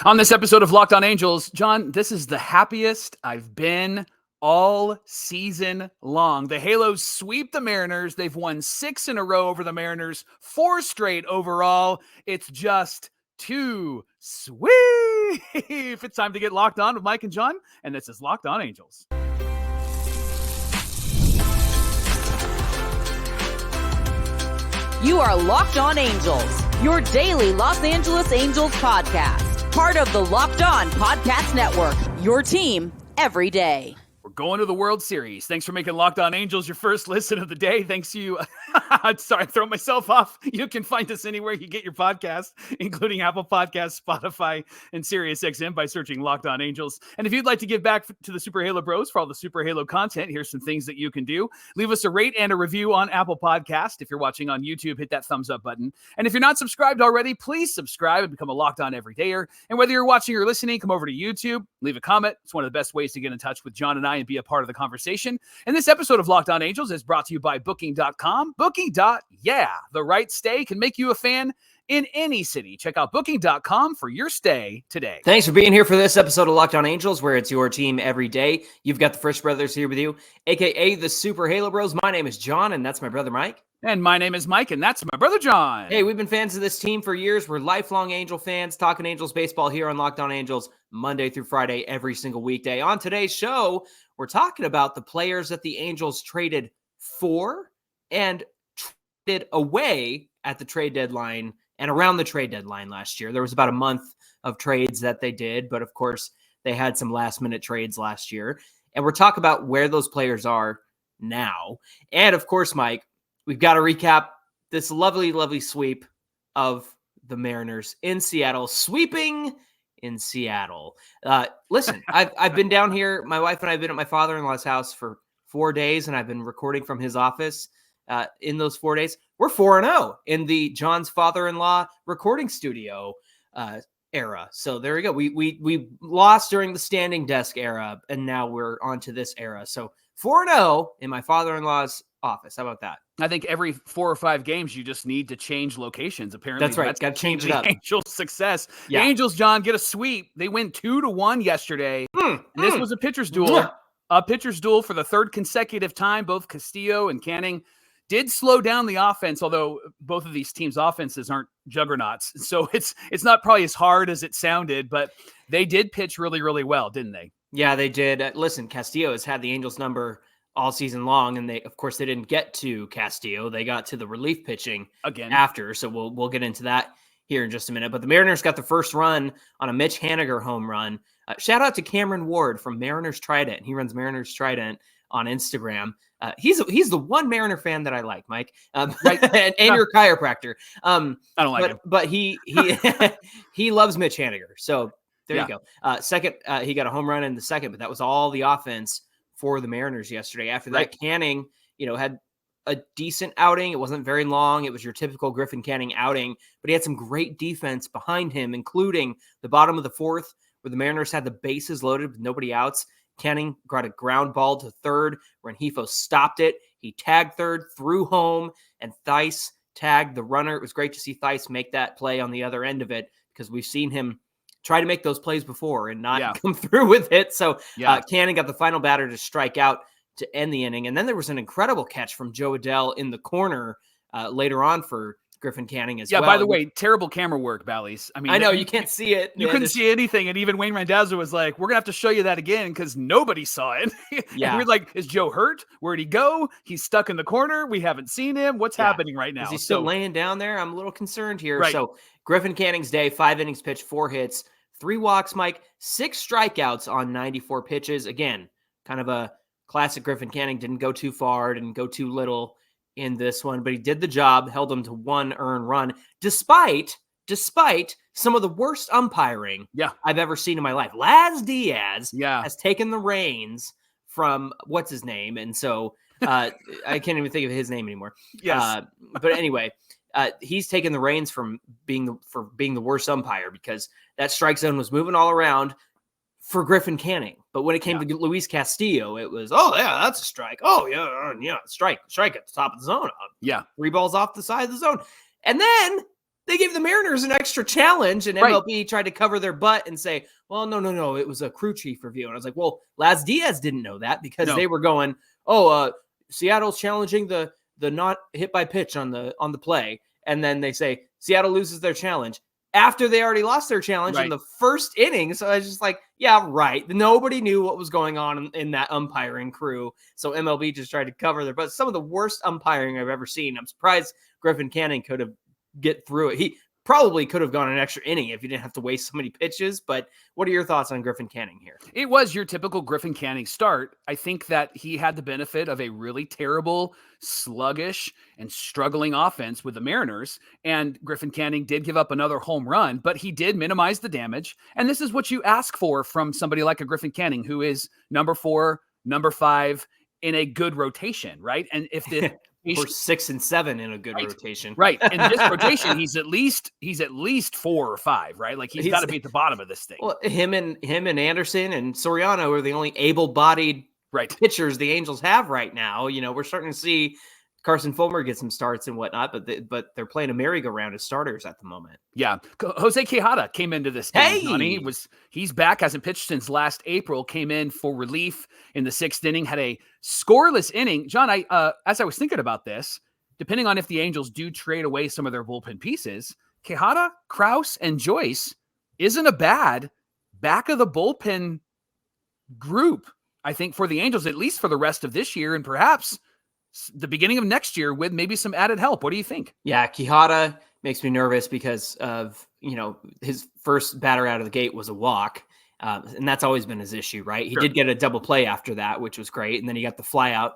On this episode of Locked On Angels, John, this is the happiest I've been all season long. The Halos sweep the Mariners. They've won 6 in a row over the Mariners, 4 straight overall. It's just too sweet. It's time to get locked on with Mike and John, and this is Locked On Angels. You are Locked On Angels, your daily Los Angeles Angels podcast. Part of the Locked On Podcast Network, your team every day. We're going to the World Series. Thanks for making Locked On Angels your first listen of the day. Thanks to you. Sorry, I throw myself off. You can find us anywhere you get your podcast, including Apple Podcasts, Spotify, and SiriusXM by searching Locked On Angels. And if you'd like to give back to the Super Halo Bros for all the Super Halo content, here's some things that you can do. Leave us a rate and a review on Apple Podcast. If you're watching on YouTube, hit that thumbs up button. And if you're not subscribed already, please subscribe and become a Locked On Everydayer. And whether you're watching or listening, come over to YouTube, leave a comment. It's one of the best ways to get in touch with John and I and be a part of the conversation. And this episode of Locked On Angels is brought to you by Booking.com. Booking.yeah, the right stay can make you a fan in any city. Check out Booking.com for your stay today. Thanks for being here for this episode of Locked On Angels, where it's your team every day. You've got the Frisch Brothers here with you, a.k.a. the Super Halo Bros. My name is John, and that's my brother Mike. And my name is Mike, and that's my brother John. Hey, we've been fans of this team for years. We're lifelong Angel fans, talking Angels baseball here on Locked On Angels, Monday through Friday, every single weekday. On today's show, we're talking about the players that the Angels traded for and traded away at the trade deadline and around the trade deadline last year. There was about a month of trades that they did, but of course, they had some last-minute trades last year. And we're talking about where those players are now. And of course, Mike, we've got to recap this lovely, lovely sweep of the Mariners in Seattle, sweeping in Seattle. Listen, I've been down here. My wife and I have been at my father-in-law's house for 4 days, and I've been recording from his office in those 4 days. We're 4-0 in the John's father-in-law recording studio era. So there we go. We lost during the standing desk era, and now we're on to this era. So 4-0 in my father-in-law's office. How about that? I think every 4 or 5 games, you just need to change locations. Apparently, that's right. Got to change it up. Angels' success. Yeah. The Angels, John, get a sweep. They win 2-1 yesterday. This was a pitcher's duel. A pitcher's duel for the third consecutive time. Both Castillo and Canning did slow down the offense, although both of these teams' offenses aren't juggernauts. So it's not probably as hard as it sounded, but they did pitch really, really well, didn't they? Yeah, they did. Listen, Castillo has had the Angels number all season long, and they didn't get to Castillo. They got to the relief pitching again after, so we'll get into that here in just a minute. But the Mariners got the first run on a Mitch Haniger home run. Shout out to Cameron Ward from Mariners Trident. He runs Mariners Trident on Instagram. He's the one Mariner fan that I like, Mike, right? and your chiropractor. I don't like him, but he he loves Mitch Haniger. So there you go. Second, he got a home run in the second, but that was all the offense for the Mariners yesterday. After that, Canning, had a decent outing. It wasn't very long. It was your typical Griffin Canning outing, but he had some great defense behind him, including the bottom of the fourth, where the Mariners had the bases loaded with nobody outs. Canning got a ground ball to third. Rengifo stopped it. He tagged third, threw home, and Theis tagged the runner. It was great to see Theis make that play on the other end of it, because we've seen him try to make those plays before and not come through with it. So Canning got the final batter to strike out to end the inning. And then there was an incredible catch from Joe Adell in the corner later on for Griffin Canning as well. Yeah, by the way, terrible camera work, Bally's. I mean, I know you can't see it. You couldn't see anything. And even Wayne Randazzo was like, we're going to have to show you that again because nobody saw it. And we're like, is Joe hurt? Where'd he go? He's stuck in the corner. We haven't seen him. What's happening right now? Is he still laying down there? I'm a little concerned here. Right. So Griffin Canning's day, 5 innings pitched, 4 hits, 3 walks, Mike, 6 strikeouts on 94 pitches. Again, kind of a classic Griffin Canning. Didn't go too far, didn't go too little in this one, but he did the job, held him to 1 earned run, despite some of the worst umpiring I've ever seen in my life. Laz Diaz has taken the reins from what's his name, and so I can't even think of his name anymore. Yes. But anyway, he's taken the reins from being the worst umpire, because that strike zone was moving all around for Griffin Canning. But when it came to Luis Castillo, it was, that's a strike. Strike at the top of the zone. 3 balls off the side of the zone. And then they gave the Mariners an extra challenge, and Right. MLB tried to cover their butt and say, well, no, it was a crew chief review. And I was like, well, Laz Diaz didn't know that because they were going, Seattle's challenging the not hit by pitch on the play. And then they say Seattle loses their challenge after they already lost their challenge in the first inning. So I was just like, yeah, right. Nobody knew what was going on in that umpiring crew. So MLB just tried to cover their butt. Some of the worst umpiring I've ever seen. I'm surprised Griffin Canning could have get through it. He probably could have gone an extra inning if you didn't have to waste so many pitches. But what are your thoughts on Griffin Canning here? It was your typical Griffin Canning start. I think that he had the benefit of a really terrible, sluggish, and struggling offense with the Mariners. And Griffin Canning did give up another home run, but he did minimize the damage. And this is what you ask for from somebody like a Griffin Canning, who is number 4, number 5 in a good rotation, right? And if the or 6 and 7 in a good rotation. Right. In this rotation, he's at least 4 or 5, right? Like he's got to be at the bottom of this thing. Well, him and Anderson and Soriano are the only able-bodied pitchers the Angels have right now. You know, we're starting to see Carson Fulmer get some starts and whatnot, but they're playing a merry-go-round as starters at the moment. Yeah. Jose Quijada came into this game. Johnny. He's back, hasn't pitched since last April, came in for relief in the 6th inning, had a scoreless inning. John, as I was thinking about this, depending on if the Angels do trade away some of their bullpen pieces, Quijada, Kraus, and Joyce isn't a bad back of the bullpen group, I think, for the Angels, at least for the rest of this year and perhaps the beginning of next year with maybe some added help. What do you think? Yeah, Quijada makes me nervous because of, his first batter out of the gate was a walk. And that's always been his issue, right? He did get a double play after that, which was great. And then he got the fly out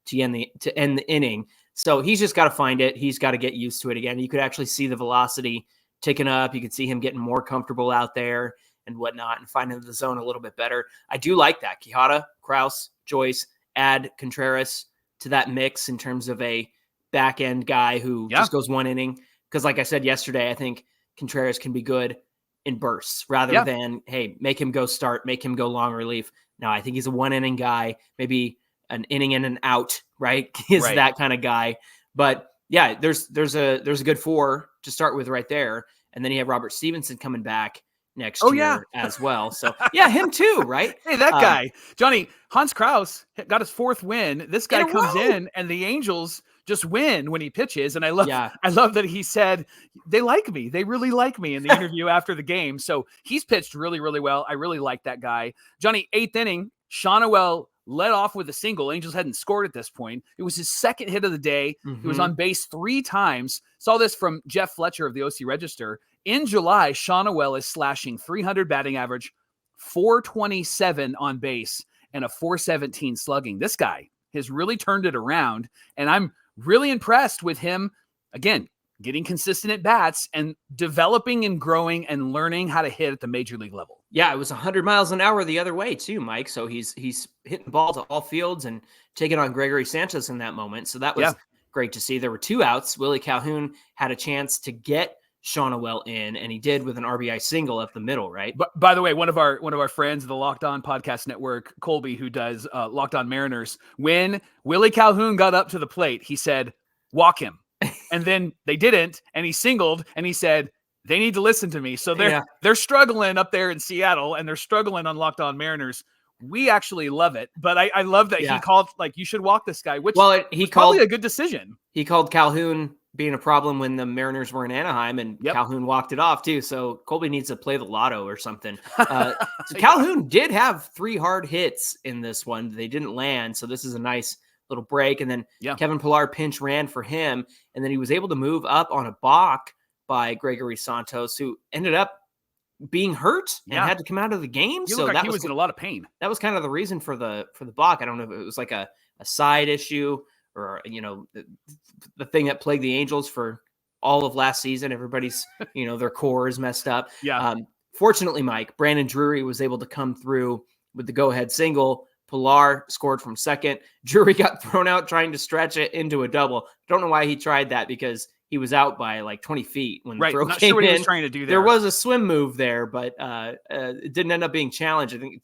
to end the inning. So he's just got to find it. He's got to get used to it again. You could actually see the velocity ticking up. You could see him getting more comfortable out there and whatnot and finding the zone a little bit better. I do like that. Quijada, Kraus, Joyce, add Contreras to that mix in terms of a back end guy who just goes one inning. Because like I said yesterday, I think Contreras can be good in bursts rather than, hey, make him go start, make him go long relief. No, I think he's a 1 inning guy, maybe an inning in and out, right? He's that kind of guy. But yeah, there's a good 4 to start with right there. And then you have Robert Stevenson coming back next year as well. So yeah, him too, right? Hey, that guy, Johnny, Hans Kraus got his 4th win. This guy comes in and the Angels just win when he pitches. And I love that he said, they like me. They really like me in the interview after the game. So he's pitched really, really well. I really like that guy. Johnny, 8th inning, Shawnuel led off with a single. Angels hadn't scored at this point. It was his 2nd hit of the day. He was on base 3 times. Saw this from Jeff Fletcher of the OC Register. In July, Shawnuel is slashing 300 batting average, 427 on base, and a 417 slugging. This guy has really turned it around, and I'm really impressed with him, again, getting consistent at bats and developing and growing and learning how to hit at the major league level. Yeah, it was 100 miles an hour the other way too, Mike. So he's hitting the ball to all fields and taking on Gregory Sanchez in that moment. So that was great to see. There were 2 outs. Willie Calhoun had a chance to get Shawnuel in, and he did with an RBI single up the middle, right? But by the way, one of our friends of the Locked On Podcast Network, Colby, who does Locked On Mariners, when Willie Calhoun got up to the plate, he said, "Walk him." And then they didn't, and he singled, and he said, they need to listen to me. So they're struggling up there in Seattle, and they're struggling on Locked On Mariners. We actually love it, but I love that he called, like, you should walk this guy, which was probably a good decision. He called Calhoun being a problem when the Mariners were in Anaheim, and Calhoun walked it off too. So Colby needs to play the lotto or something. So Calhoun did have 3 hard hits in this one. They didn't land. So this is a nice little break. And then Kevin Pillar pinch ran for him. And then he was able to move up on a balk by Gregory Santos, who ended up being hurt and had to come out of the game. So that he was in a lot of pain. That was kind of the reason for the balk. I don't know if it was like a side issue or, the thing that plagued the Angels for all of last season. Everybody's, their core is messed up. Fortunately, Mike, Brandon Drury was able to come through with the go-ahead single. Pillar scored from second. Drury got thrown out trying to stretch it into a double. Don't know why he tried that, because he was out by like 20 feet when the throw Not came sure what in. He was trying to do there. There was a swim move there, but it didn't end up being challenged. I think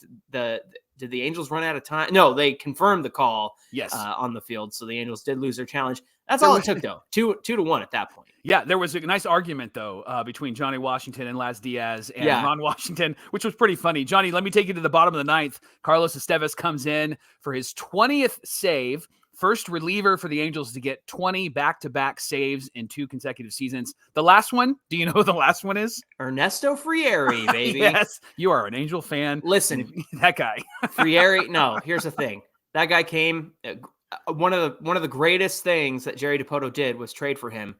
did the Angels run out of time? No, they confirmed the call on the field. So the Angels did lose their challenge. That's all it took, though. 2-1 at that point. Yeah, there was a nice argument, though, between Johnny Washington and Laz Diaz and Ron Washington, which was pretty funny. Johnny, let me take you to the bottom of the ninth. Carlos Estevez comes in for his 20th save. First reliever for the Angels to get 20 back-to-back saves in 2 consecutive seasons. The last one, do you know who the last one is? Ernesto Frieri, baby. Yes, you are an Angel fan. Listen, that guy. Frieri, no, here's the thing. That guy came, one of the greatest things that Jerry DiPoto did was trade for him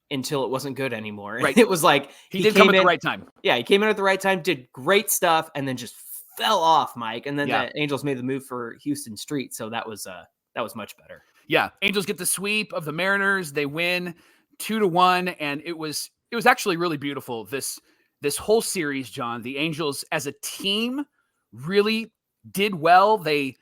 until it wasn't good anymore. Right. It was like he did come at the right time. Yeah, he came in at the right time, did great stuff, and then just fell off, Mike. And then the Angels made the move for Houston Street, so that was much better. Yeah, Angels get the sweep of the Mariners. They win 2-1, and it was actually really beautiful. This whole series, John, the Angels as a team really did well. They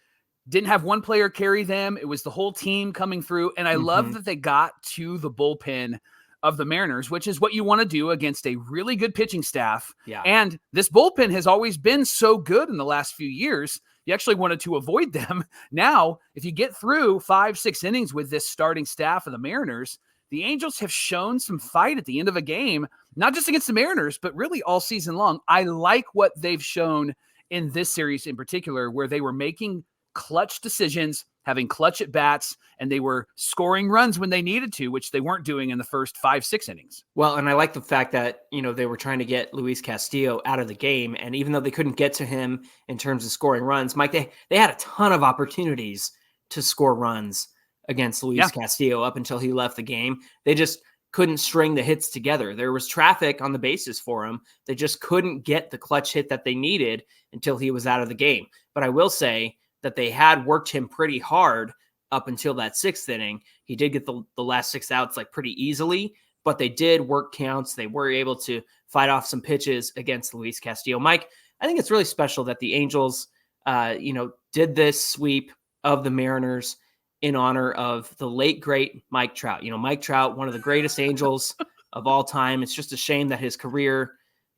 didn't have one player carry them. It was the whole team coming through, and I love that they got to the bullpen of the Mariners, which is what you want to do against a really good pitching staff. Yeah. And this bullpen has always been so good in the last few years. You actually wanted to avoid them. Now, if you get through 5-6 innings with this starting staff of the Mariners, the Angels have shown some fight at the end of a game, not just against the Mariners, but really all season long. I like what they've shown in this series in particular, where they were making clutch decisions, having clutch at bats, and they were scoring runs when they needed to, which they weren't doing in the first 5-6 innings. Well, and I like the fact that, they were trying to get Luis Castillo out of the game. And even though they couldn't get to him in terms of scoring runs, Mike, they had a ton of opportunities to score runs against Luis Castillo up until he left the game. They just couldn't string the hits together. There was traffic on the bases for him. They just couldn't get the clutch hit that they needed until he was out of the game. But I will say that they had worked him pretty hard up until that 6th inning. He did get the last 6 outs pretty easily, but they did work counts. They were able to fight off some pitches against Luis Castillo. Mike, I think it's really special that the Angels, did this sweep of the Mariners in honor of the late, great Mike Trout. Mike Trout, one of the greatest Angels of all time. It's just a shame that his career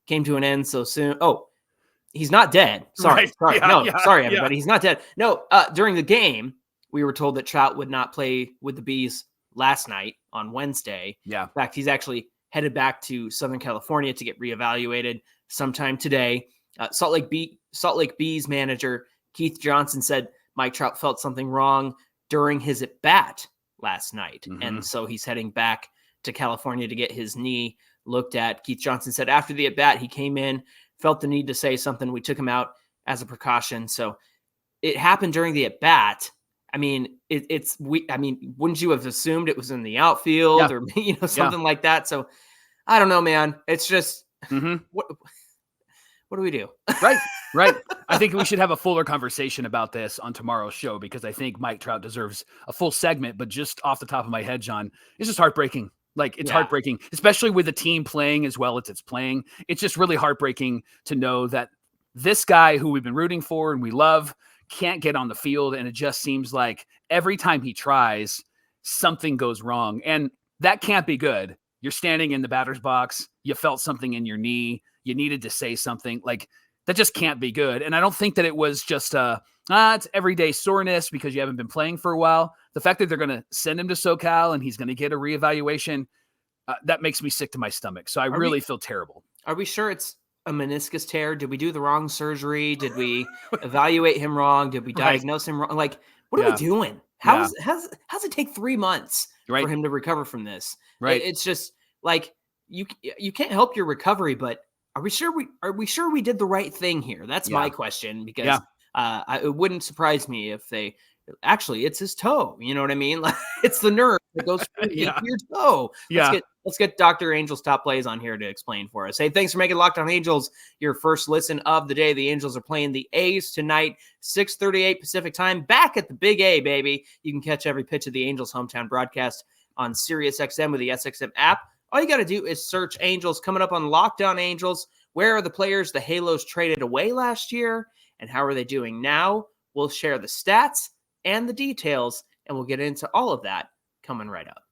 came to an end so soon. Oh, he's not dead. Sorry. Everybody. He's not dead. No, during the game, we were told that Trout would not play with the Bees last night on Wednesday. Yeah. In fact, he's actually headed back to Southern California to get reevaluated sometime today. Salt Lake Bees manager Keith Johnson said Mike Trout felt something wrong during his at-bat last night. And so he's heading back to California to get his knee looked at. Keith Johnson said after the at-bat, he came in, felt the need to say something. We took him out as a precaution. So it happened during the at-bat. I mean, wouldn't you have assumed it was in the outfield or, something like that? So I don't know, man. It's just, what do we do? Right. I think we should have a fuller conversation about this on tomorrow's show, because I think Mike Trout deserves a full segment, but just off the top of my head, John, it's just heartbreaking. It's heartbreaking, especially with the team playing as well as it's playing. It's just really heartbreaking to know that this guy who we've been rooting for and we love can't get on the field. And it just seems like every time he tries, something goes wrong. And that can't be good. You're standing in the batter's box. You felt something in your knee. You needed to say something. That just can't be good. And I don't think that it was just it's everyday soreness because you haven't been playing for a while. The fact that they're going to send him to SoCal and he's going to get a reevaluation, that makes me sick to my stomach. So I really feel terrible. Are we sure it's a meniscus tear? Did we do the wrong surgery? Did we evaluate him wrong? Did we diagnose him wrong? What are we doing? How's it take 3 months for him to recover from this? Right. It's just you can't help your recovery, but are we sure we did the right thing here? That's my question, because it wouldn't surprise me if it's his toe. You know what I mean? It's the nerve that goes into your toe. Let's get Dr. Angel's top plays on here to explain for us. Hey, thanks for making Locked On Angels your first listen of the day. The Angels are playing the A's tonight, 6:38 Pacific time, back at the Big A, baby. You can catch every pitch of the Angels hometown broadcast on SiriusXM with the SXM app. All you got to do is search Angels. Coming up on Locked On Angels, where are the players the Halos traded away last year, and how are they doing now? We'll share the stats and the details, and we'll get into all of that coming right up.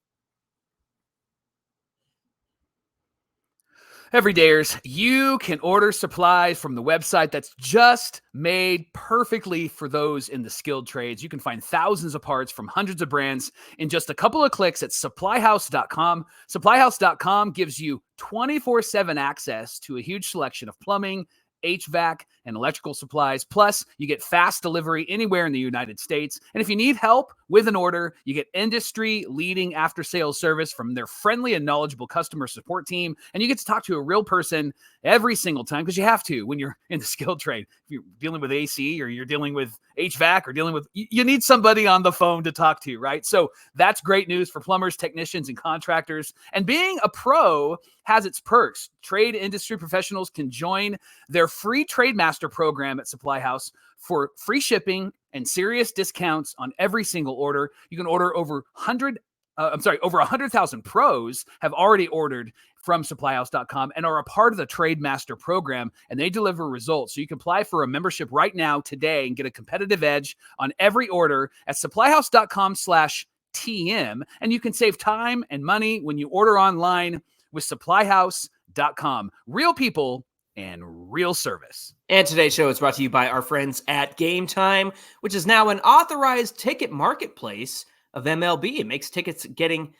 Everydayers, you can order supplies from the website that's just made perfectly for those in the skilled trades. You can find thousands of parts from hundreds of brands in just a couple of clicks at SupplyHouse.com. SupplyHouse.com gives you 24/7 access to a huge selection of plumbing, HVAC, and electrical supplies. Plus, you get fast delivery anywhere in the United States. And if you need help with an order, you get industry-leading after-sales service from their friendly and knowledgeable customer support team. And you get to talk to a real person every single time, because you have to when you're in the skilled trade. If you're dealing with AC or you're dealing with HVAC or dealing with, you need somebody on the phone to talk to, right? So that's great news for plumbers, technicians, and contractors. And being a pro has its perks. Trade industry professionals can join their free Trade Master program at SupplyHouse for free shipping and serious discounts on every single order. You can order over 100,000 pros have already ordered from SupplyHouse.com and are a part of the Trade Master program, and they deliver results. So you can apply for a membership right now today and get a competitive edge on every order at SupplyHouse.com/TM, and you can save time and money when you order online with SupplyHouse.com. Real people and real service. And today's show is brought to you by our friends at Game Time, which is now an authorized ticket marketplace of MLB. It makes tickets getting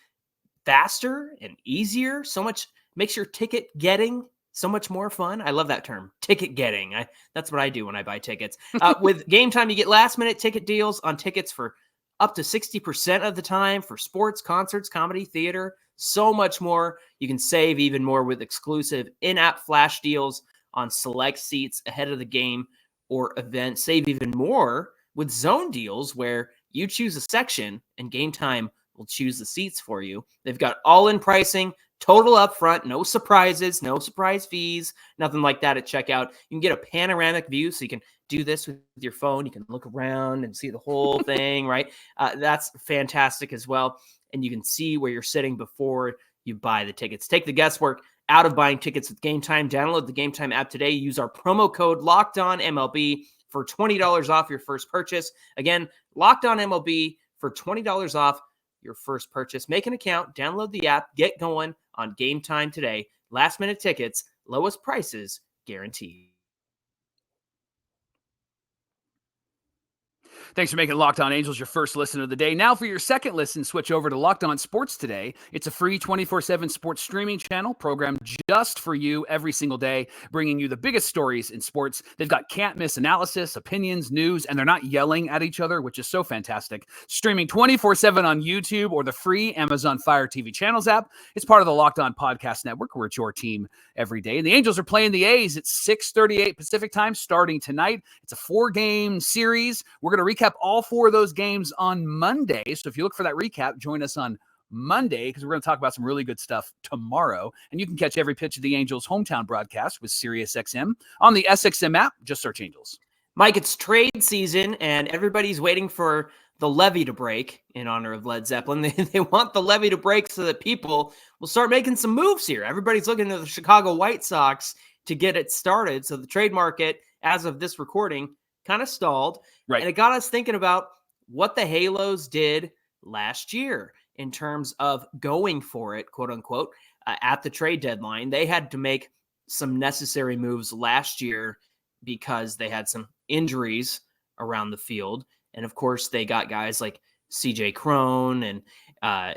faster and easier. So much makes your ticket getting so much more fun. I love that term, ticket getting. That's what I do when I buy tickets. With Game Time, you get last minute ticket deals on tickets for up to 60% of the time for sports, concerts, comedy, theater, so much more. You can save even more with exclusive in-app flash deals on select seats ahead of the game or event. Save even more with zone deals where you choose a section and Game Time will choose the seats for you. They've got all-in pricing, total upfront, no surprises, no surprise fees, nothing like that at checkout. You can get a panoramic view, so you can do this with your phone. You can look around and see the whole thing, right? That's fantastic as well. And you can see where you're sitting before you buy the tickets. Take the guesswork out of buying tickets with Game Time. Download the Game Time app today. Use our promo code LOCKEDONMLB for $20 off your first purchase. Again, LOCKEDONMLB for $20 off your first purchase. Make an account, download the app, get going on Game Time today. Last minute tickets, lowest prices guaranteed. Thanks for making Locked On Angels your first listen of the day. Now for your second listen, switch over to Locked On Sports Today. It's a free 24/7 sports streaming channel programmed just for you every single day, bringing you the biggest stories in sports. They've got can't-miss analysis, opinions, news, and they're not yelling at each other, which is so fantastic. Streaming 24/7 on YouTube or the free Amazon Fire TV channels app. It's part of the Locked On Podcast Network, where it's your team every day. And the Angels are playing the A's at 6:38 Pacific time starting tonight. It's a 4-game series. We're going to recap all 4 of those games on Monday. So if you look for that recap, join us on Monday, because we're going to talk about some really good stuff tomorrow. And you can catch every pitch of the Angels hometown broadcast with SiriusXM on the SXM app. Just search Angels. Mike, it's trade season, and everybody's waiting for the levee to break in honor of Led Zeppelin. They want the levee to break so that people will start making some moves here. Everybody's looking to the Chicago White Sox to get it started. So the trade market, as of this recording, kind of stalled. Right. And it got us thinking about what the Halos did last year in terms of going for it, quote unquote, at the trade deadline. They had to make some necessary moves last year because they had some injuries around the field. And of course, they got guys like CJ Cron and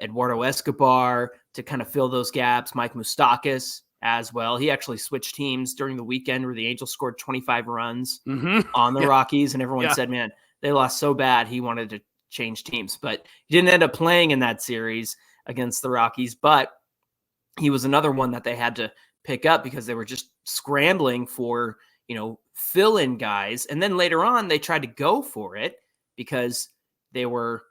Eduardo Escobar to kind of fill those gaps. Mike Moustakas as well. He actually switched teams during the weekend where the Angels scored 25 runs on the Rockies. And everyone said, man, they lost so bad. He wanted to change teams, but he didn't end up playing in that series against the Rockies. But he was another one that they had to pick up because they were just scrambling for, fill-in guys. And then later on, they tried to go for it because they were,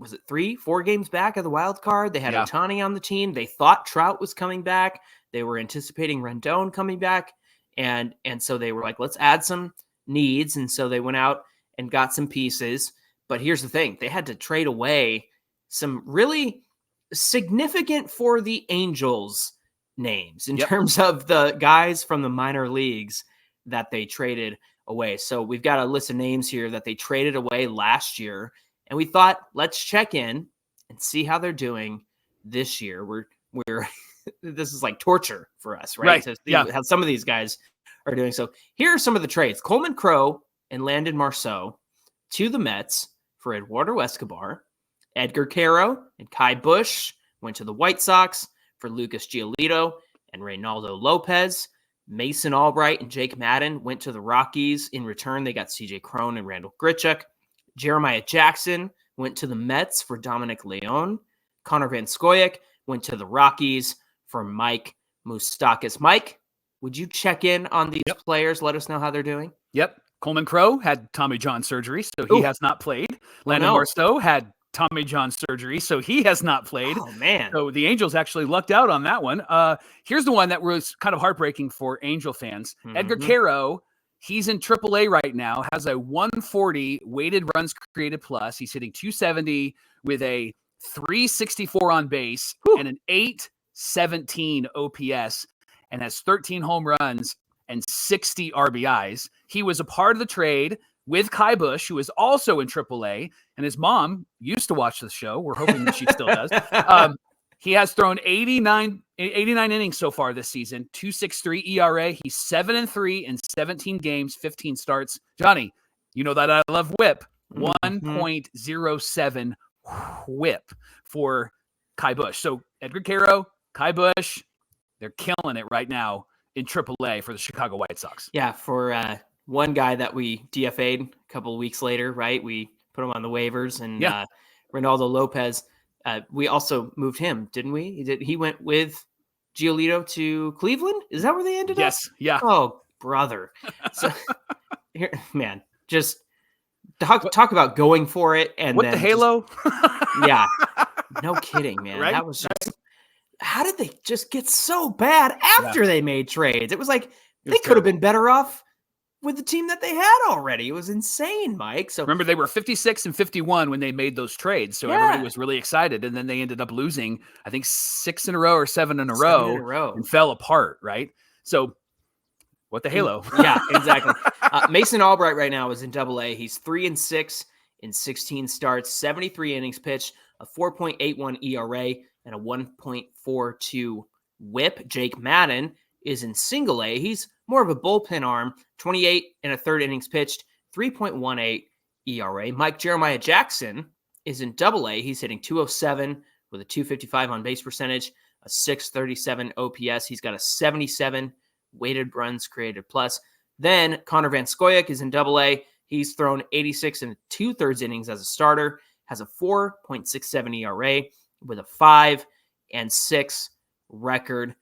3-4 games back of the wild card? They had Ohtani on the team. They thought Trout was coming back. They were anticipating Rendon coming back. And so they were like, let's add some needs. And so they went out and got some pieces. But here's the thing. They had to trade away some really significant for the Angels names in terms of the guys from the minor leagues that they traded away. So we've got a list of names here that they traded away last year. And we thought, let's check in and see how they're doing this year. We're this is like torture for us, right? To see how some of these guys are doing. So here are some of the trades. Coleman Crow and Landon Marceau to the Mets for Eduardo Escobar. Edgar Quero and Kai Busch went to the White Sox for Lucas Giolito and Reynaldo Lopez. Mason Albright and Jake Madden went to the Rockies. In return, they got CJ Cron and Randall Grichuk. Jeremiah Jackson went to the Mets for Dominic Leone. Connor Van Scoyoc went to the Rockies for Mike Moustakas. Mike, would you check in on these players? Let us know how they're doing. Yep. Coleman Crow had Tommy John surgery, so he has not played. Landon Marceau had Tommy John surgery, so he has not played. Oh, man. So the Angels actually lucked out on that one. Here's the one that was kind of heartbreaking for Angel fans. Edgar Quero, he's in AAA right now, has a 140 weighted runs created plus. He's hitting 270 with a 364 on base and an 817 OPS and has 13 home runs and 60 RBIs. He was a part of the trade with Kai Busch, who is also in AAA, and his mom used to watch the show. We're hoping that she still does. He has thrown 89 innings so far this season, 2.63 ERA. He's 7-3 in 17 games, 15 starts. Johnny, you know that I love whip. 1.07 whip for Kai Busch. So Edgar Quero, Kai Busch, they're killing it right now in AAA for the Chicago White Sox. Yeah, for one guy that we DFA'd a couple of weeks later, right? We put him on the waivers, and Reynaldo Lopez, we also moved him, didn't we? He went with Giolito to Cleveland? Is that where they ended up? Yes, yeah. Oh, brother. So, here, man, just talk about going for it. And what then the halo? Yeah, no kidding, man. Right? That was just, how did they just get so bad after they made trades? It was like they could have been better off with the team that they had already. It was insane, Mike. So remember, they were 56 and 51 when they made those trades. So everybody was really excited. And then they ended up losing, I think, 6 in a row or 7 in a row and fell apart. Right. So what the halo? Yeah, exactly. Mason Albright right now is in AA. He's 3-6 in 16 starts, 73 innings pitched, a 4.81 ERA and a 1.42 whip. Jake Madden is in single A. He's more of a bullpen arm, 28 and a third innings pitched, 3.18 ERA. Jeremiah Jackson is in AA. He's hitting 207 with a 255 on base percentage, a 637 OPS. He's got a 77 weighted runs created plus. Then Connor Van Scoyoc is in AA. He's thrown 86 and 2/3 innings as a starter, has a 4.67 ERA with a 5-6 record.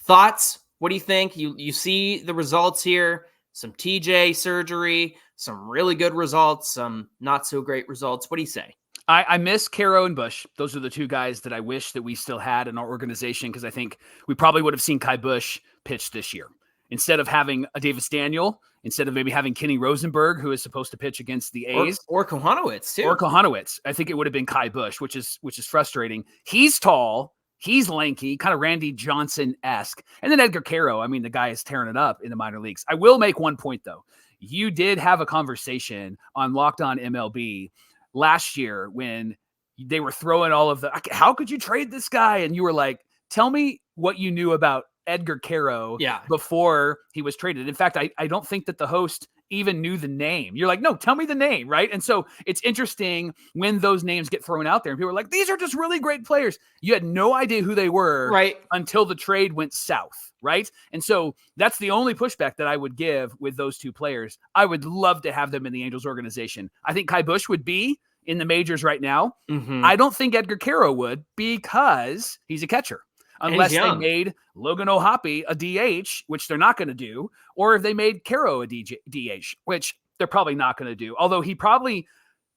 Thoughts? What do you think? You see the results here, some TJ surgery, some really good results, some not so great results. What do you say? I miss Quero and Busch. Those are the two guys that I wish that we still had in our organization, because I think we probably would have seen Kai Busch pitch this year. Instead of having a Davis Daniel, instead of maybe having Kenny Rosenberg, who is supposed to pitch against the A's. Or Kohanowitz, too. Or Kohanowitz. I think it would have been Kai Busch, which is frustrating. He's tall. He's lanky, kind of Randy Johnson-esque. And then Edgar Quero, I mean, the guy is tearing it up in the minor leagues. I will make one point, though. You did have a conversation on Locked On MLB last year when they were throwing all of the, how could you trade this guy? And you were like, tell me what you knew about Edgar Quero before he was traded. In fact, I don't think that the host even knew the name. You're like, no, tell me the name, right? And so it's interesting when those names get thrown out there and people are like, these are just really great players. You had no idea who they were until the trade went south, right? And so that's the only pushback that I would give with those two players. I would love to have them in the Angels organization. I think Kai Busch would be in the majors right now. I don't think Edgar Quero would, because he's a catcher. Unless they made Logan O'Hoppe a DH, which they're not going to do, or if they made Quero a DH, which they're probably not going to do. Although he probably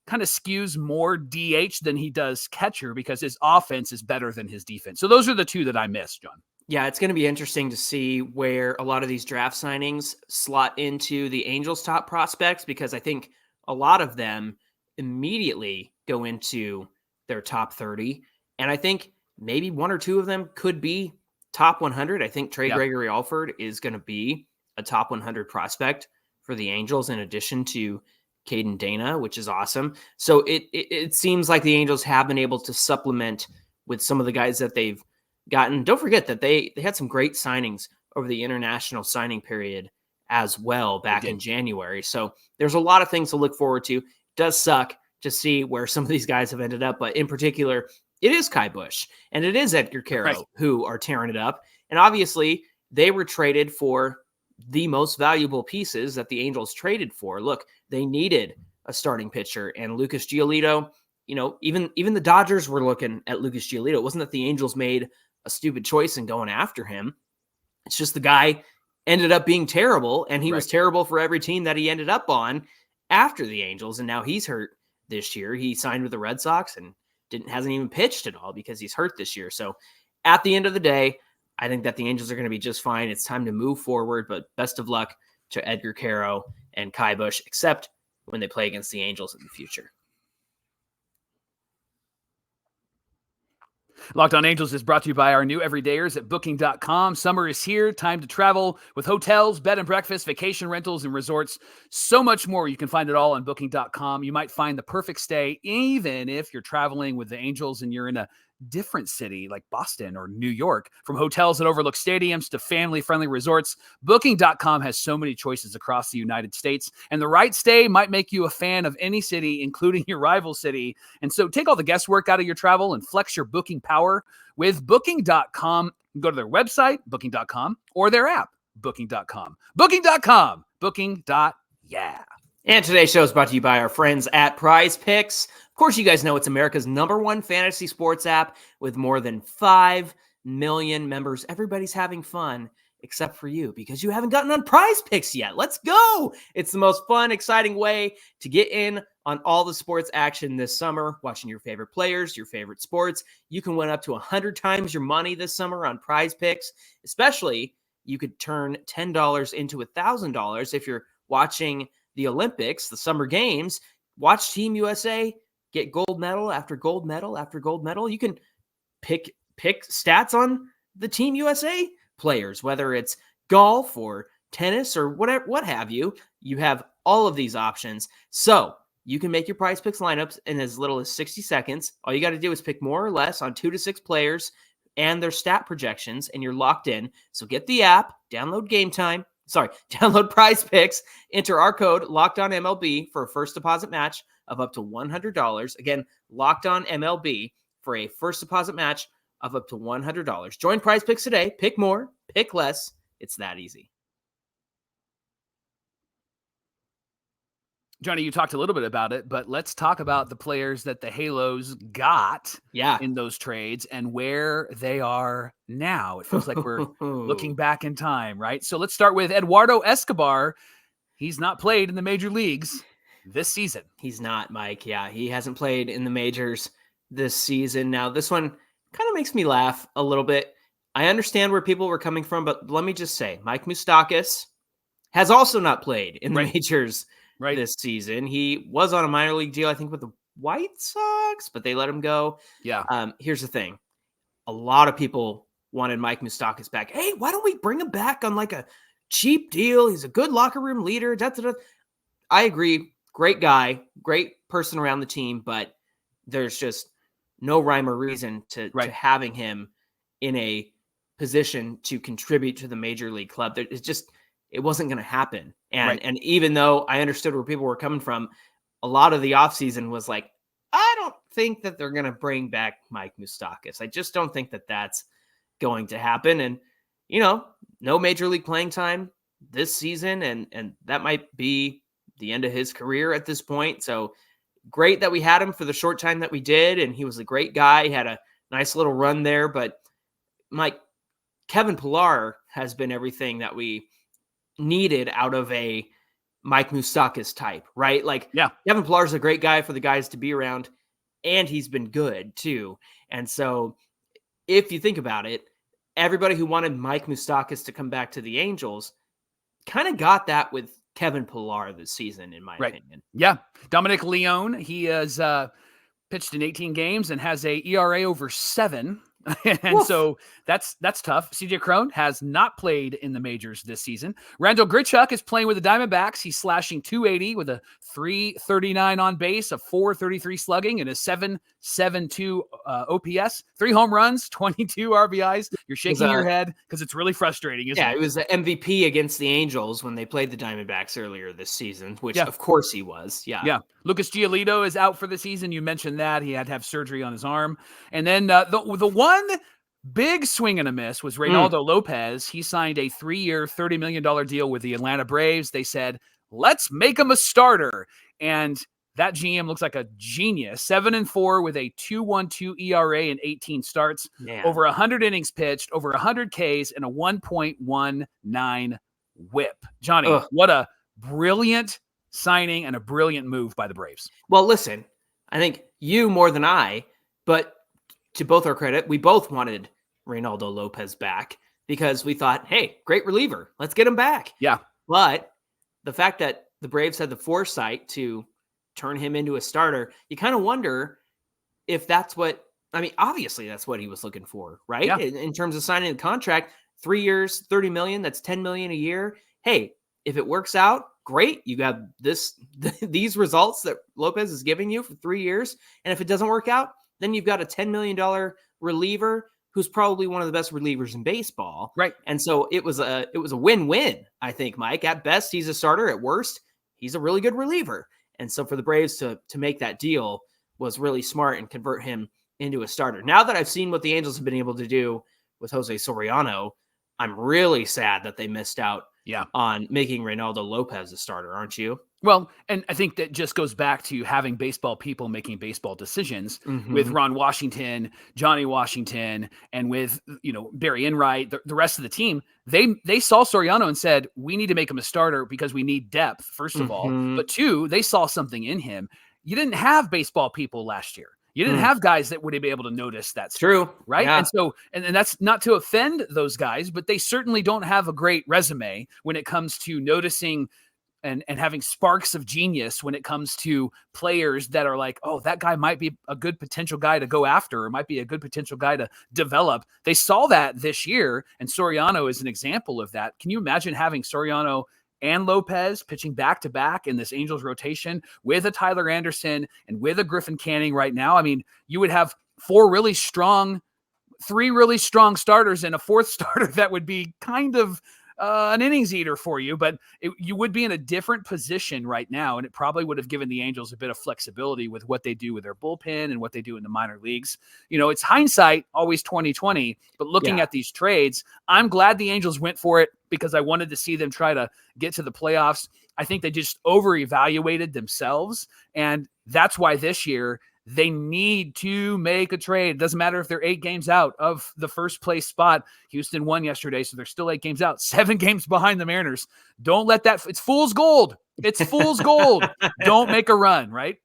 kind of skews more DH than he does catcher, because his offense is better than his defense. So those are the two that I miss, John. Yeah, it's going to be interesting to see where a lot of these draft signings slot into the Angels' top prospects, because I think a lot of them immediately go into their top 30. And I think maybe one or two of them could be top 100. I think Trey Gregory Alford is going to be a top 100 prospect for the Angels, in addition to Caden Dana, which is awesome. So it seems like the Angels have been able to supplement with some of the guys that they've don't forget that they had some great signings over the international signing period as well back in January. So there's a lot of things to look forward to. It does suck to see where some of these guys have ended up, but in particular, it is Kai Busch and it is Edgar Quero who are tearing it up. And obviously, they were traded for the most valuable pieces that the Angels traded for. Look, they needed a starting pitcher, and Lucas Giolito, even the Dodgers were looking at Lucas Giolito. It wasn't that the Angels made a stupid choice in going after him. It's just the guy ended up being terrible, and he was terrible for every team that he ended up on after the Angels, and now he's hurt this year. He signed with the Red Sox and hasn't even pitched at all because he's hurt this year. So at the end of the day, I think that the Angels are going to be just fine. It's time to move forward, but best of luck to Edgar Quero and Kai Busch, except when they play against the Angels in the future. Locked On Angels is brought to you by our new everydayers at Booking.com. Summer is here. Time to travel with hotels, bed and breakfast, vacation rentals, and resorts. So much more. You can find it all on Booking.com. You might find the perfect stay, even if you're traveling with the Angels and you're in a different city like Boston or New York. From hotels that overlook stadiums to family-friendly resorts, Booking.com has so many choices across the United States, and the right stay might make you a fan of any city, including your rival city. And so take all the guesswork out of your travel and flex your booking power with Booking.com. Go to their website, Booking.com, or their app, Booking.com. Booking.com. Booking.yeah. And today's show is brought to you by our friends at Prize Picks. Of course, you guys know it's America's #1 fantasy sports app with more than 5 million members. Everybody's having fun except for you because you haven't gotten on Prize Picks yet. Let's go. It's the most fun, exciting way to get in on all the sports action this summer, watching your favorite players, your favorite sports. You can win up to 100 times your money this summer on Prize Picks. Especially, you could turn $10 into $1,000 if you're watching the Olympics, the Summer Games. Watch Team USA get gold medal after gold medal after gold medal. You can pick stats on the Team USA players, whether it's golf or tennis or whatever, what have you. You have all of these options. So you can make your Prize Picks lineups in as little as 60 seconds. All you got to do is pick more or less on 2 to 6 players and their stat projections, and you're locked in. So get the app, download Prize Picks, enter our code LOCKEDONMLB for a first deposit match of up to $100. Again, Locked On MLB for a first deposit match of up to $100. Join Prize Picks today. Pick more, pick less. It's that easy. Johnny, you talked a little bit about it, but let's talk about the players that the Halos got in those trades and where they are now. It feels like we're looking back in time, right? So let's start with Eduardo Escobar. He's not played in the major leagues this season. He's not, Mike. Yeah, he hasn't played in the majors this season. Now, this one kind of makes me laugh a little bit. I understand where people were coming from, but let me just say, Mike Moustakas has also not played in the majors this season. He was on a minor league deal, I think, with the White Sox, but they let him go. Yeah. Here's the thing. A lot of people wanted Mike Moustakas back. Hey, why don't we bring him back on like a cheap deal? He's a good locker room leader. I agree. Great guy, great person around the team, but there's just no rhyme or reason to having him in a position to contribute to the major league club. It wasn't going to happen. And even though I understood where people were coming from, a lot of the offseason was like, I don't think that they're going to bring back Mike Moustakas. I just don't think that that's going to happen. And, no major league playing time this season. And that might be the end of his career at this point. So great that we had him for the short time that we did. And he was a great guy. He had a nice little run there. But Kevin Pillar has been everything that we needed out of a Mike Moustakas type, right? Kevin Pillar is a great guy for the guys to be around, and he's been good too. And so if you think about it, everybody who wanted Mike Moustakas to come back to the Angels kind of got that with Kevin Pillar this season, in my opinion. Yeah. Dominic Leone, he has pitched in 18 games and has a ERA over 7 And Woof. so that's tough. CJ Cron has not played in the majors this season. Randall Grichuk is playing with the Diamondbacks. He's slashing 280 with a 339 on base, a 433 slugging, and a 772 OPS. 3 home runs, 22 RBIs. You're shaking your head because it's really frustrating, isn't it? It was the MVP against the Angels when they played the Diamondbacks earlier this season, which of course he was. Yeah. Lucas Giolito is out for the season. You mentioned that. He had to have surgery on his arm. And then the one big swing and a miss was Reynaldo Lopez. He signed a 3-year, $30 million deal with the Atlanta Braves. They said, let's make him a starter. And that GM looks like a genius. 7-4 with a 2.12 ERA and 18 starts. Man. Over 100 innings pitched, over 100 Ks, and a 1.19 whip. Johnny, what a brilliant signing and a brilliant move by the Braves. Well, listen, I think you more than I, but to both our credit, we both wanted Reynaldo Lopez back because we thought, hey, great reliever. Let's get him back. Yeah. But the fact that the Braves had the foresight to turn him into a starter, you kind of wonder if that's what, I mean, obviously that's what he was looking for, right? Yeah. In terms of signing the contract, 3 years, $30 million, that's $10 million a year. Hey, if it works out, great. You got these results that Lopez is giving you for 3 years. And if it doesn't work out, then you've got a $10 million reliever who's probably one of the best relievers in baseball. Right. And so it was a win-win, I think, Mike. At best, he's a starter. At worst, he's a really good reliever. And so for the Braves to make that deal was really smart and convert him into a starter. Now that I've seen what the Angels have been able to do with Jose Soriano, I'm really sad that they missed out on making Reynaldo Lopez a starter, aren't you? Well, and I think that just goes back to having baseball people making baseball decisions with Ron Washington, Johnny Washington, and with, Barry Enright, the rest of the team. They saw Soriano and said, we need to make him a starter because we need depth, first of all. But two, they saw something in him. You didn't have baseball people last year. You didn't have guys that would be able to notice that stuff, true, right? Yeah. And so, and that's not to offend those guys, but they certainly don't have a great resume when it comes to noticing and having sparks of genius when it comes to players that are like, oh, that guy might be a good potential guy to go after, or might be a good potential guy to develop. They saw that this year, and Soriano is an example of that. Can you imagine having Soriano and Lopez pitching back-to-back in this Angels rotation with a Tyler Anderson and with a Griffin Canning right now? I mean, you would have 3 really strong starters and a fourth starter that would be kind of an innings eater for you, but you would be in a different position right now, and it probably would have given the Angels a bit of flexibility with what they do with their bullpen and what they do in the minor leagues. It's hindsight, always 2020, but looking at these trades, I'm glad the Angels went for it because I wanted to see them try to get to the playoffs. I think they just over-evaluated themselves, and that's why this year they need to make a trade. It doesn't matter if they're 8 games out of the first place spot. Houston won yesterday, so they're still 8 games out, 7 games behind the Mariners. Don't let that, it's fool's gold. It's fool's gold. Don't make a run, right?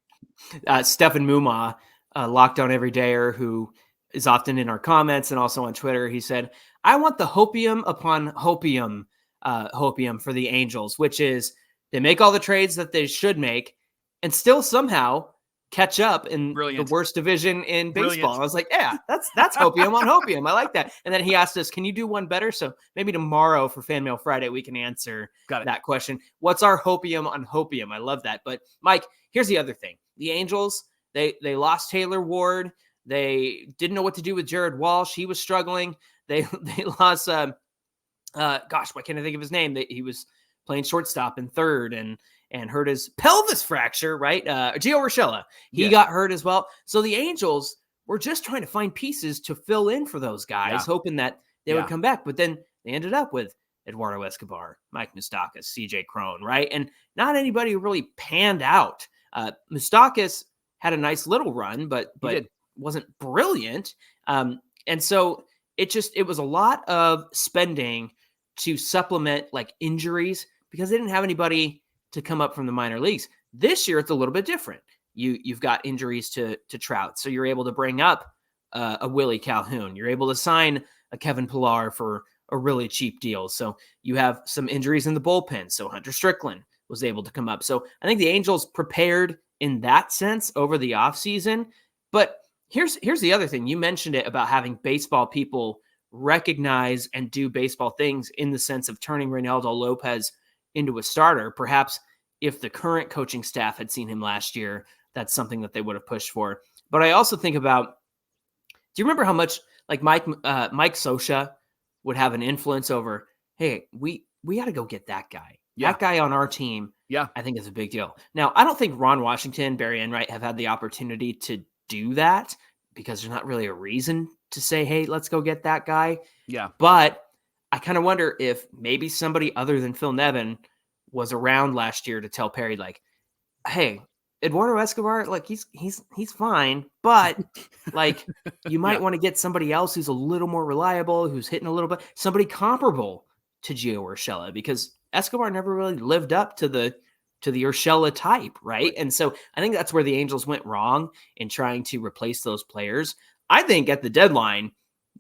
Stefan Muma, Lockdown Everydayer, who is often in our comments and also on Twitter, he said, I want the hopium upon hopium for the Angels, which is they make all the trades that they should make and still somehow catch up in the worst division in baseball. And I was like, yeah, that's hopium on hopium. I like that. And then he asked us, can you do one better? So maybe tomorrow for Fan Mail Friday, we can answer that question. What's our hopium on hopium? I love that. But Mike, here's the other thing. The Angels, they lost Taylor Ward. They didn't know what to do with Jared Walsh. He was struggling. They lost, why can't I think of his name? He was playing shortstop and third and hurt his pelvis fracture, right? Gio Urshela, he got hurt as well. So the Angels were just trying to find pieces to fill in for those guys, hoping that they would come back. But then they ended up with Eduardo Escobar, Mike Moustakas, CJ Cron, right? And not anybody really panned out. Moustakas had a nice little run, but wasn't brilliant. And so it was a lot of spending to supplement like injuries because they didn't have anybody to come up from the minor leagues. This year, it's a little bit different. You've got injuries to Trout, so you're able to bring up a Willie Calhoun. You're able to sign a Kevin Pillar for a really cheap deal. So you have some injuries in the bullpen. So Hunter Strickland was able to come up. So I think the Angels prepared in that sense over the offseason. But Here's the other thing. You mentioned it about having baseball people recognize and do baseball things in the sense of turning Reynaldo Lopez into a starter. Perhaps if the current coaching staff had seen him last year, that's something that they would have pushed for. But I also think about, do you remember how much like Mike Scioscia would have an influence over, hey, we got to go get that guy. Yeah. That guy on our team, Yeah. I think is a big deal. Now, I don't think Ron Washington, Barry Enright have had the opportunity to do that because there's not really a reason to say, hey, let's go get that guy. Yeah. But I kind of wonder if maybe somebody other than Phil Nevin was around last year to tell Perry, like, hey, Eduardo Escobar, like he's fine, but like you might want to get somebody else who's a little more reliable, who's hitting a little bit, somebody comparable to Gio Urshela, because Escobar never really lived up to the Urshela type, right? And so I think that's where the Angels went wrong in trying to replace those players. I think at the deadline,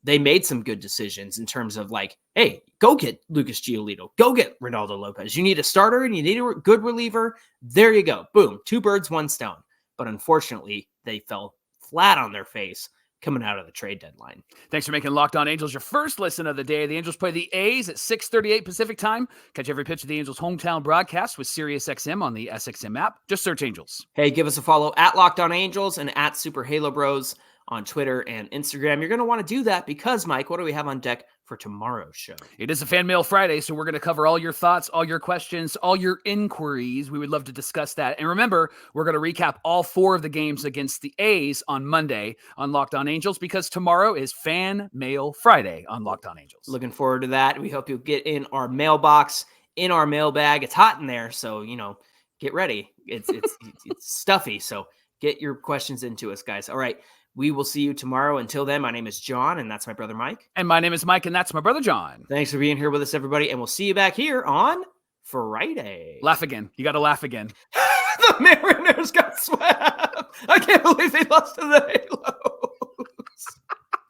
they made some good decisions in terms of like, hey, go get Lucas Giolito, go get Reynaldo Lopez. You need a starter and you need a good reliever. There you go. Boom. 2 birds, 1 stone. But unfortunately, they fell flat on their face coming out of the trade deadline. Thanks for making Locked On Angels your first listen of the day. The Angels play the A's at 6:38 Pacific time. Catch every pitch of the Angels' hometown broadcast with SiriusXM on the SXM app. Just search Angels. Hey, give us a follow at Locked On Angels and at Super Halo Bros on Twitter and Instagram. You're going to want to do that because, Mike, what do we have on deck for tomorrow's show? It is a Fan Mail Friday, so we're going to cover all your thoughts, all your questions, all your inquiries. We would love to discuss that. And remember, we're going to recap all 4 of the games against the A's on Monday on Locked On Angels because tomorrow is Fan Mail Friday on Locked On Angels. Looking forward to that. We hope you'll get in our mailbox, in our mailbag. It's hot in there, so, get ready. It's stuffy, so get your questions into us, guys. All right. We will see you tomorrow. Until then, my name is John, and that's my brother Mike. And my name is Mike, and that's my brother John. Thanks for being here with us, everybody, and we'll see you back here on Friday. Laugh again. You got to laugh again. The Mariners got swept. I can't believe they lost to the Halo.